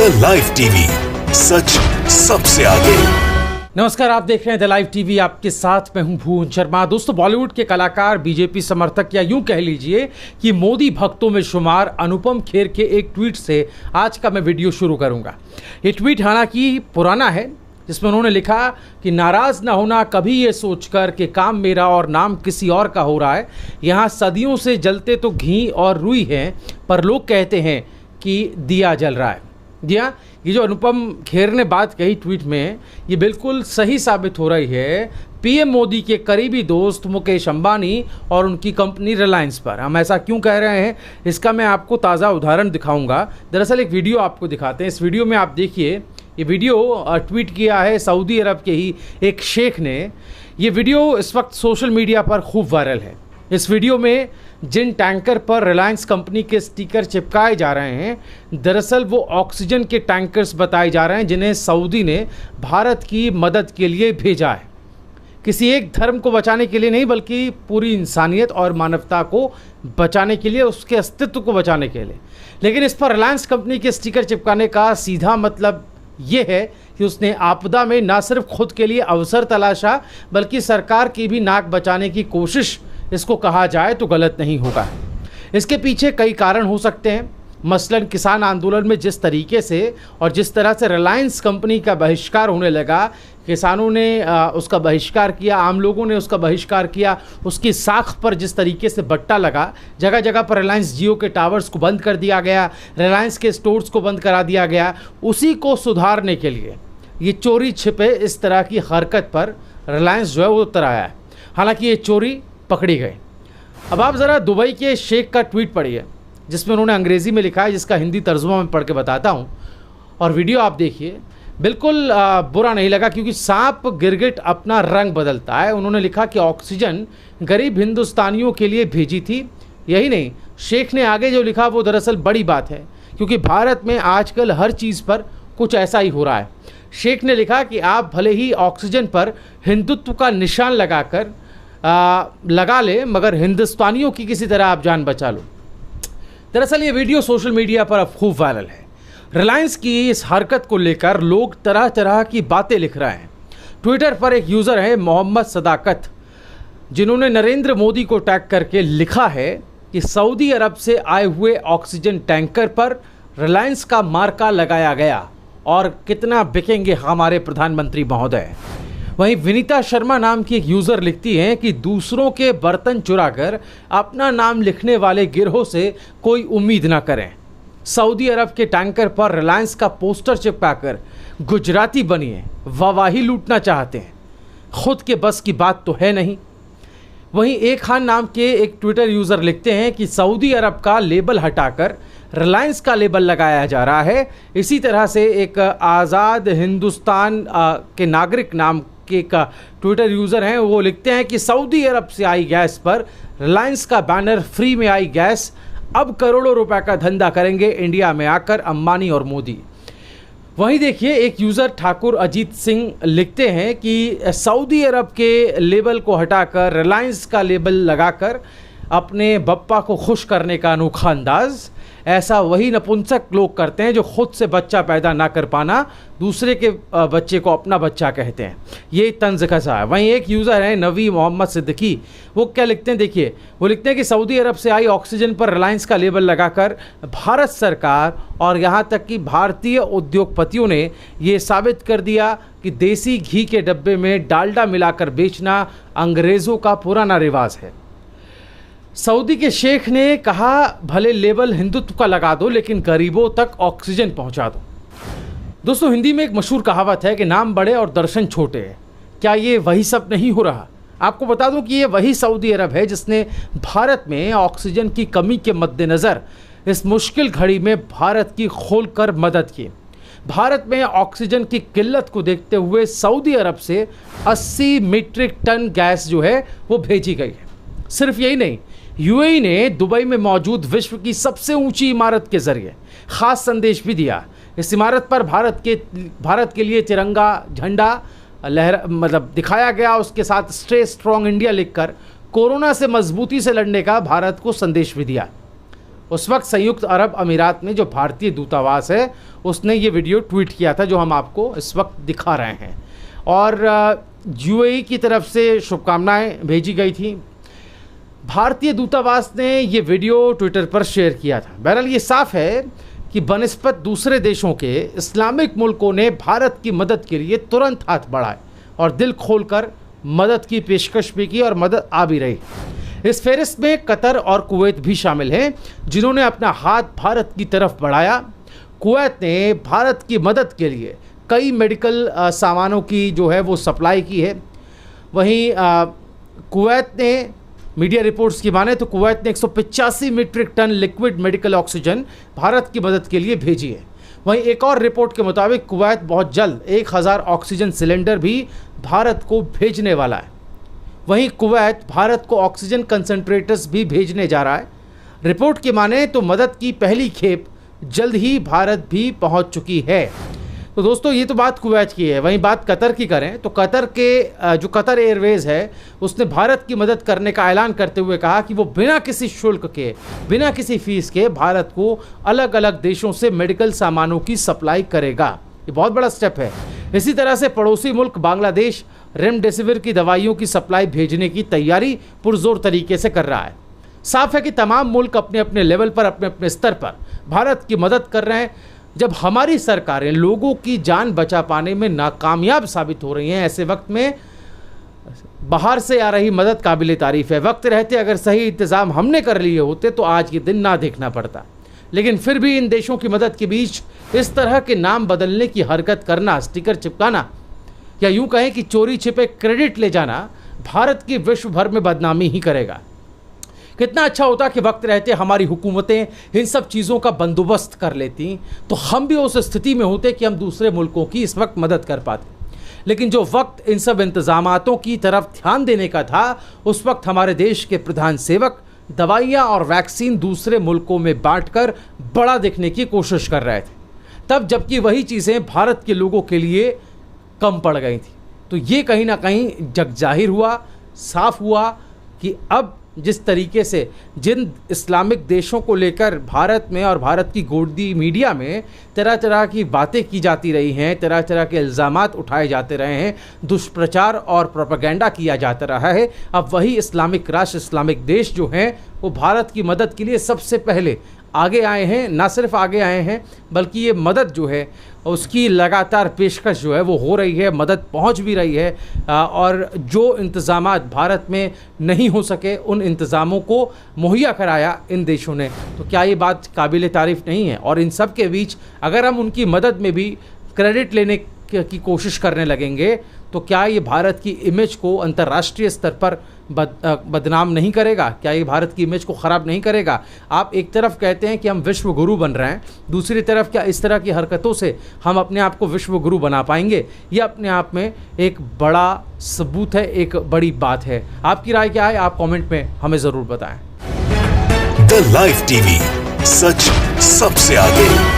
The live TV, सच सबसे आगे। नमस्कार, आप देख रहे हैं द लाइव टीवी। आपके साथ मैं हूं भुवन शर्मा। दोस्तों, बॉलीवुड के कलाकार, बीजेपी समर्थक या यूं कह लीजिए कि मोदी भक्तों में शुमार अनुपम खेर के एक ट्वीट से आज का मैं वीडियो शुरू करूंगा। ये ट्वीट हालांकि पुराना है, जिसमें उन्होंने लिखा कि नाराज ना होना कभी ये सोचकर कि काम मेरा और नाम किसी और का हो रहा है। यहाँ सदियों से जलते तो घी और रुई हैं, पर लोग कहते हैं कि दिया जल रहा है। जी हाँ, ये जो अनुपम खेर ने बात कही ट्वीट में, ये बिल्कुल सही साबित हो रही है पीएम मोदी के करीबी दोस्त मुकेश अंबानी और उनकी कंपनी रिलायंस पर। हम ऐसा क्यों कह रहे हैं, इसका मैं आपको ताज़ा उदाहरण दिखाऊंगा। दरअसल एक वीडियो आपको दिखाते हैं। इस वीडियो में आप देखिए, ये वीडियो ट्वीट किया है सऊदी अरब के ही एक शेख ने। ये वीडियो इस वक्त सोशल मीडिया पर खूब वायरल है। इस वीडियो में जिन टैंकर पर रिलायंस कंपनी के स्टिकर चिपकाए जा रहे हैं, दरअसल वो ऑक्सीजन के टैंकर्स बताए जा रहे हैं, जिन्हें सऊदी ने भारत की मदद के लिए भेजा है। किसी एक धर्म को बचाने के लिए नहीं, बल्कि पूरी इंसानियत और मानवता को बचाने के लिए, उसके अस्तित्व को बचाने के लिए। लेकिन इस पर रिलायंस कंपनी के स्टिकर चिपकाने का सीधा मतलब ये है कि उसने आपदा में न सिर्फ खुद के लिए अवसर तलाशा, बल्कि सरकार की भी नाक बचाने की कोशिश, इसको कहा जाए तो गलत नहीं होगा। इसके पीछे कई कारण हो सकते हैं। मसलन किसान आंदोलन में जिस तरीके से और जिस तरह से रिलायंस कंपनी का बहिष्कार होने लगा, किसानों ने उसका बहिष्कार किया, आम लोगों ने उसका बहिष्कार किया, उसकी साख पर जिस तरीके से बट्टा लगा, जगह जगह पर रिलायंस जियो के टावर्स को बंद कर दिया गया, रिलायंस के स्टोर्स को बंद करा दिया गया। उसी को सुधारने के लिए ये चोरी छिपे इस तरह की हरकत पर रिलायंस जो है वो उतर आया है। हालांकि ये चोरी पकड़ी गई। अब आप ज़रा दुबई के शेख का ट्वीट पढ़िए, जिसमें उन्होंने अंग्रेज़ी में लिखा है, जिसका हिंदी तर्जुमा मैं पढ़ के बताता हूँ। और वीडियो आप देखिए, बिल्कुल बुरा नहीं लगा, क्योंकि सांप गिरगिट अपना रंग बदलता है। उन्होंने लिखा कि ऑक्सीजन गरीब हिंदुस्तानियों के लिए भेजी थी। यही नहीं, शेख ने आगे जो लिखा वो दरअसल बड़ी बात है, क्योंकि भारत में आजकल हर चीज़ पर कुछ ऐसा ही हो रहा है। शेख ने लिखा कि आप भले ही ऑक्सीजन पर हिंदुत्व का निशान लगा ले, मगर हिंदुस्तानियों की किसी तरह आप जान बचा लो। दरअसल ये वीडियो सोशल मीडिया पर अब खूब वायरल है। रिलायंस की इस हरकत को लेकर लोग तरह तरह की बातें लिख रहे हैं। ट्विटर पर एक यूज़र है मोहम्मद सदाकत, जिन्होंने नरेंद्र मोदी को टैग करके लिखा है कि सऊदी अरब से आए हुए ऑक्सीजन टैंकर पर रिलायंस का मार्का लगाया गया और कितना बिकेंगे हमारे प्रधानमंत्री महोदय। वहीं विनीता शर्मा नाम की एक यूज़र लिखती हैं कि दूसरों के बर्तन चुराकर अपना नाम लिखने वाले गिरोह से कोई उम्मीद ना करें। सऊदी अरब के टैंकर पर रिलायंस का पोस्टर चिपकाकर गुजराती बनिए वाहवाही लूटना चाहते हैं, खुद के बस की बात तो है नहीं। वहीं एक खान नाम के एक ट्विटर यूज़र लिखते हैं कि सऊदी अरब का लेबल हटाकर रिलायंस का लेबल लगाया जा रहा है। इसी तरह से एक आज़ाद हिंदुस्तान के नागरिक नाम के एक ट्विटर यूज़र हैं, वो लिखते हैं कि सऊदी अरब से आई गैस पर रिलायंस का बैनर, फ्री में आई गैस, अब करोड़ों रुपए का धंधा करेंगे इंडिया में आकर अंबानी और मोदी। वहीं देखिए, एक यूज़र ठाकुर अजीत सिंह लिखते हैं कि सऊदी अरब के लेबल को हटाकर रिलायंस का लेबल लगाकर अपने बप्पा को खुश करने का अनोखा अंदाज़, ऐसा वही नपुंसक लोग करते हैं जो खुद से बच्चा पैदा ना कर पाना दूसरे के बच्चे को अपना बच्चा कहते हैं। ये तंज कसा है। वहीं एक यूज़र है नवी मोहम्मद सिद्दीकी, वो क्या लिखते हैं देखिए, वो लिखते हैं कि सऊदी अरब से आई ऑक्सीजन पर रिलायंस का लेबल लगाकर भारत सरकार और यहाँ तक कि भारतीय उद्योगपतियों ने ये साबित कर दिया कि देसी घी के डब्बे में डालडा मिलाकर बेचना अंग्रेज़ों का पुराना रिवाज है। सऊदी के शेख ने कहा, भले लेबल हिंदुत्व का लगा दो, लेकिन गरीबों तक ऑक्सीजन पहुंचा दो। दोस्तों, हिंदी में एक मशहूर कहावत है कि नाम बड़े और दर्शन छोटे हैं। क्या ये वही सब नहीं हो रहा? आपको बता दूं कि ये वही सऊदी अरब है जिसने भारत में ऑक्सीजन की कमी के मद्देनज़र इस मुश्किल घड़ी में भारत की खोलकर मदद की। भारत में ऑक्सीजन की किल्लत को देखते हुए सऊदी अरब से 80 मीट्रिक टन गैस जो है वो भेजी गई है। सिर्फ यही नहीं, यूएई ने दुबई में मौजूद विश्व की सबसे ऊंची इमारत के जरिए खास संदेश भी दिया। इस इमारत पर भारत के लिए तिरंगा झंडा दिखाया गया। उसके साथ स्टे स्ट्रॉन्ग इंडिया लिखकर कोरोना से मजबूती से लड़ने का भारत को संदेश भी दिया। उस वक्त संयुक्त अरब अमीरात में जो भारतीय दूतावास है उसने ये वीडियो ट्वीट किया था जो हम आपको इस वक्त दिखा रहे हैं, और यूएई की तरफ से शुभकामनाएं भेजी गई थी। भारतीय दूतावास ने ये वीडियो ट्विटर पर शेयर किया था। बहरहाल ये साफ है कि बनिस्बत दूसरे देशों के इस्लामिक मुल्कों ने भारत की मदद के लिए तुरंत हाथ बढ़ाए और दिल खोलकर मदद की पेशकश भी की और मदद आ भी रही। इस फहरिस्त में कतर और कुवैत भी शामिल हैं जिन्होंने अपना हाथ भारत की तरफ बढ़ाया। कुवैत ने भारत की मदद के लिए कई मेडिकल सामानों की जो है वो सप्लाई की है। वहीं कुवैत ने, मीडिया रिपोर्ट्स की माने तो कुवैत ने 185 metric ton liquid medical oxygen Bharat की मदद के लिए भेजी है। वहीं एक और रिपोर्ट के मुताबिक कुवैत बहुत जल्द 1000 ऑक्सीजन सिलेंडर भी भारत को भेजने वाला है। वहीं कुवैत भारत को ऑक्सीजन कंसंट्रेटर्स भी भेजने जा रहा है। रिपोर्ट की माने तो मदद की पहली खेप जल्द ही भारत भी पहुंच चुकी है। तो दोस्तों ये तो बात कुवैत की है। वहीं बात कतर की करें तो कतर के जो कतर एयरवेज़ है उसने भारत की मदद करने का ऐलान करते हुए कहा कि वो बिना किसी शुल्क के, बिना किसी फीस के भारत को अलग अलग देशों से मेडिकल सामानों की सप्लाई करेगा। ये बहुत बड़ा स्टेप है। इसी तरह से पड़ोसी मुल्क बांग्लादेश रेमडेसिविर की दवाइयों की सप्लाई भेजने की तैयारी पुरजोर तरीके से कर रहा है। साफ है कि तमाम मुल्क अपने अपने लेवल पर, अपने अपने स्तर पर भारत की मदद कर रहे हैं। जब हमारी सरकारें लोगों की जान बचा पाने में नाकामयाब साबित हो रही हैं, ऐसे वक्त में बाहर से आ रही मदद काबिल तारीफ है। वक्त रहते अगर सही इंतज़ाम हमने कर लिए होते तो आज ये दिन ना देखना पड़ता। लेकिन फिर भी इन देशों की मदद के बीच इस तरह के नाम बदलने की हरकत करना, स्टिकर चिपकाना या यूं कहें कि चोरी छिपे क्रेडिट ले जाना भारत की विश्व भर में बदनामी ही करेगा। कितना अच्छा होता कि वक्त रहते हमारी हुकूमतें इन सब चीज़ों का बंदोबस्त कर लेती, तो हम भी उस स्थिति में होते कि हम दूसरे मुल्कों की इस वक्त मदद कर पाते। लेकिन जो वक्त इन सब इंतजामातों की तरफ ध्यान देने का था, उस वक्त हमारे देश के प्रधान सेवक दवाइयाँ और वैक्सीन दूसरे मुल्कों में बांटकर बड़ा दिखने की कोशिश कर रहे थे, तब जबकि वही चीज़ें भारत के लोगों के लिए कम पड़ गई थी। तो ये कहीं ना कहीं जग जाहिर हुआ, साफ हुआ कि अब जिस तरीके से जिन इस्लामिक देशों को लेकर भारत में और भारत की गोदी मीडिया में तरह तरह की बातें की जाती रही हैं, तरह तरह के इल्ज़ामात उठाए जाते रहे हैं, दुष्प्रचार और प्रोपेगेंडा किया जाता रहा है, अब वही इस्लामिक राष्ट्र, इस्लामिक देश जो हैं वो भारत की मदद के लिए सबसे पहले आगे आए हैं। ना सिर्फ आगे आए हैं बल्कि ये मदद जो है उसकी लगातार पेशकश जो है वो हो रही है, मदद पहुंच भी रही है। और जो इंतज़ामात भारत में नहीं हो सके उन इंतज़ामों को मुहैया कराया इन देशों ने। तो क्या ये बात काबिल तारीफ़ नहीं है? और इन सब के बीच अगर हम उनकी मदद में भी क्रेडिट लेने की कोशिश करने लगेंगे तो क्या ये भारत की इमेज को अंतर्राष्ट्रीय स्तर पर बदनाम नहीं करेगा? क्या ये भारत की इमेज को ख़राब नहीं करेगा? आप एक तरफ कहते हैं कि हम विश्व गुरु बन रहे हैं, दूसरी तरफ क्या इस तरह की हरकतों से हम अपने आप को विश्व गुरु बना पाएंगे? ये अपने आप में एक बड़ा सबूत है, एक बड़ी बात है। आपकी राय क्या है? आप कमेंट में हमें ज़रूर बताएं। द लाइव टीवी, सच सबसे आगे।